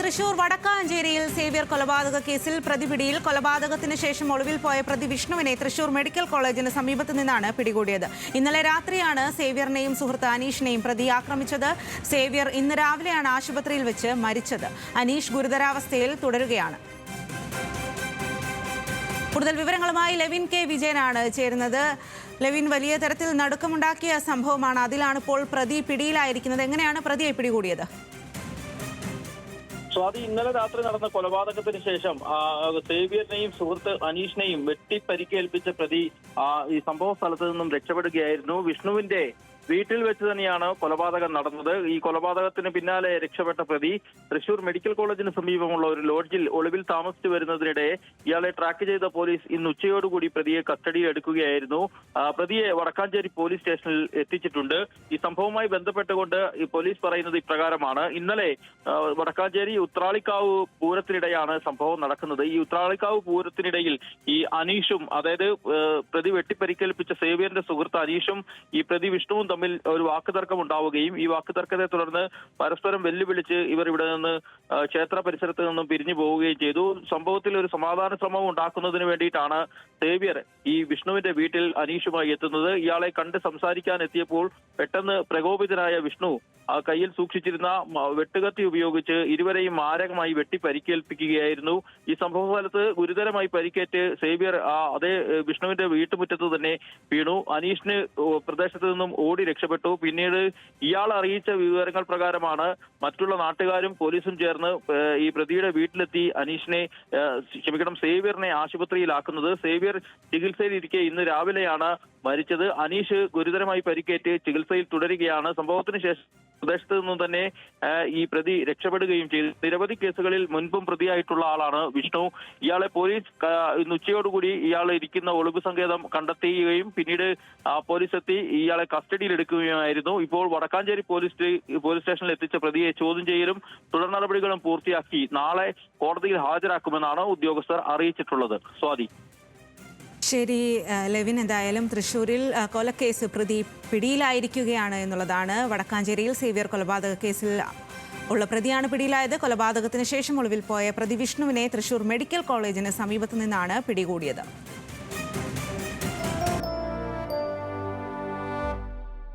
Thrissur വടക്കാഞ്ചേരിയിൽ Xavier കൊലപാതക കേസിൽ പ്രതിപിടിയിൽ കൊലപാതകത്തിന് ശേഷം ഒളിവിൽ പോയ പ്രതി വിഷ്ണുവിനെ തൃശൂർ മെഡിക്കൽ കോളേജിന് സമീപത്ത് നിന്നാണ് പിടികൂടിയത്. ഇന്നലെ രാത്രിയാണ് സേവ്യറിനെയും സുഹൃത്ത് അനീഷിനെയും പ്രതി ആക്രമിച്ചത്. സേവ്യർ ഇന്ന് രാവിലെയാണ് ആശുപത്രിയിൽ വെച്ച് മരിച്ചത്. അനീഷ് ഗുരുതരാവസ്ഥയിൽ തുടരുകയാണ്. കൂടുതൽ വിവരങ്ങളുമായി ലെവിൻ കെ വിജയനാണ് ചേരുന്നത്. ലെവിൻ, വലിയ തരത്തിൽ നടുക്കമുണ്ടാക്കിയ സംഭവമാണ്. അതിലാണ് ഇപ്പോൾ പ്രതി പിടിയിലായിരിക്കുന്നത്. എങ്ങനെയാണ് പ്രതിയെ പിടികൂടിയത്? സ്വാതി, ഇന്നലെ രാത്രി നടന്ന കൊലപാതകത്തിന് ശേഷം സേവ്യറിനെയും സുഹൃത്ത് അനീഷിനെയും വെട്ടിപ്പരിക്കേൽപ്പിച്ച പ്രതി ഈ സംഭവ സ്ഥലത്ത് നിന്നും രക്ഷപ്പെടുകയായിരുന്നു. വിഷ്ണുവിന്റെ വീട്ടിൽ വെച്ച് തന്നെയാണ് കൊലപാതകം നടന്നത്. ഈ കൊലപാതകത്തിന് പിന്നാലെ രക്ഷപ്പെട്ട പ്രതി തൃശൂർ മെഡിക്കൽ കോളേജിന് സമീപമുള്ള ഒരു ലോഡ്ജിൽ ഒളിവിൽ താമസിച്ചു വരുന്നതിനിടെ ഇയാളെ ട്രാക്ക് ചെയ്ത പോലീസ് ഇന്ന് ഉച്ചയോടുകൂടി പ്രതിയെ കസ്റ്റഡിയിൽ എടുക്കുകയായിരുന്നു. പ്രതിയെ വടക്കാഞ്ചേരി പോലീസ് സ്റ്റേഷനിൽ എത്തിച്ചിട്ടുണ്ട്. ഈ സംഭവവുമായി ബന്ധപ്പെട്ടുകൊണ്ട് ഈ പോലീസ് പറയുന്നത് ഇപ്രകാരമാണ്. ഇന്നലെ വടക്കാഞ്ചേരി ഉത്രാളിക്കാവ് പൂരത്തിനിടെയാണ് സംഭവം നടക്കുന്നത്. ഈ ഉത്രാളിക്കാവ് പൂരത്തിനിടയിൽ ഈ അനീഷും, അതായത് പ്രതി വെട്ടിപ്പരിക്കേൽപ്പിച്ച സേവ്യറിന്റെ സുഹൃത്ത് അനീഷും ഈ പ്രതി വിഷ്ണുവും തമ്മിൽ ഒരു വാക്കുതർക്കം ഉണ്ടാവുകയും ഈ വാക്കുതർക്കത്തെ തുടർന്ന് പരസ്പരം വെല്ലുവിളിച്ച് ഇവർ ഇവിടെ നിന്ന് ക്ഷേത്ര പരിസരത്ത് നിന്നും പിരിഞ്ഞു പോവുകയും ചെയ്തു. സംഭവത്തിൽ ഒരു സമാധാന ശ്രമം ഉണ്ടാക്കുന്നതിന് വേണ്ടിയിട്ടാണ് സേവ്യർ ഈ വിഷ്ണുവിന്റെ വീട്ടിൽ അനീഷുമായി എത്തുന്നത്. ഇയാളെ കണ്ട് സംസാരിക്കാൻ എത്തിയപ്പോൾ പെട്ടെന്ന് പ്രകോപിതനായ വിഷ്ണു കയ്യിൽ സൂക്ഷിച്ചിരുന്ന വെട്ടുകത്തി ഉപയോഗിച്ച് ഇരുവരെയും മാരകമായി വെട്ടി പരിക്കേൽപ്പിക്കുകയായിരുന്നു. ഈ സംഭവ സ്ഥലത്ത് ഗുരുതരമായി പരിക്കേറ്റ് സേവ്യർ അതേ വിഷ്ണുവിന്റെ വീട്ടുമുറ്റത്ത് തന്നെ വീണു. അനീഷിന് പ്രദേശത്ത് നിന്നും ഓടി രക്ഷപ്പെട്ടു. പിന്നീട് ഇയാൾ അറിയിച്ച വിവരങ്ങൾ പ്രകാരമാണ് മറ്റുള്ള നാട്ടുകാരും പോലീസും ചേർന്ന് ഈ പ്രതിയുടെ വീട്ടിലെത്തി സേവ്യറിനെ ആശുപത്രിയിലാക്കുന്നത്. സേവ്യർ ചികിത്സയിലിരിക്കെ ഇന്ന് രാവിലെയാണ് മരിച്ചത്. അനീഷ് ഗുരുതരമായി പരിക്കേറ്റ് ചികിത്സയിൽ തുടരുകയാണ്. സംഭവത്തിന് ശേഷം പ്രദേശത്ത് നിന്നും തന്നെ ഈ പ്രതി രക്ഷപ്പെടുകയും ചെയ്തു. നിരവധി കേസുകളിൽ മുൻപും പ്രതിയായിട്ടുള്ള ആളാണ് വിഷ്ണു. ഇയാളെ പോലീസ് ഇന്ന് ഉച്ചയോടുകൂടി ഇയാൾ ഇരിക്കുന്ന ഒളിവ് സങ്കേതം കണ്ടെത്തുകയും പിന്നീട് പോലീസ് എത്തി ഇയാളെ കസ്റ്റഡിയിൽ എടുക്കുകയായിരുന്നു. ഇപ്പോൾ വടക്കാഞ്ചേരി പോലീസ് സ്റ്റേഷനിൽ എത്തിച്ച പ്രതിയെ ചോദ്യം ചെയ്യലും തുടർ നടപടികളും പൂർത്തിയാക്കി നാളെ കോടതിയിൽ ഹാജരാക്കുമെന്നാണ് ഉദ്യോഗസ്ഥർ അറിയിച്ചിട്ടുള്ളത്. സ്വാതി. ശരി ലെവിൻ, എന്തായാലും തൃശ്ശൂരിൽ കൊലക്കേസ് പ്രതി പിടിയിലായിരിക്കുകയാണ് എന്നുള്ളതാണ്. വടക്കാഞ്ചേരിയിൽ സേവ്യർ കൊലപാതക കേസിൽ ഉള്ള പ്രതിയാണ് പിടിയിലായത്. കൊലപാതകത്തിന് ശേഷം ഒളിവിൽ പോയ പ്രതി വിഷ്ണുവിനെ തൃശ്ശൂർ മെഡിക്കൽ കോളേജിന് സമീപത്ത് നിന്നാണ് പിടികൂടിയത്.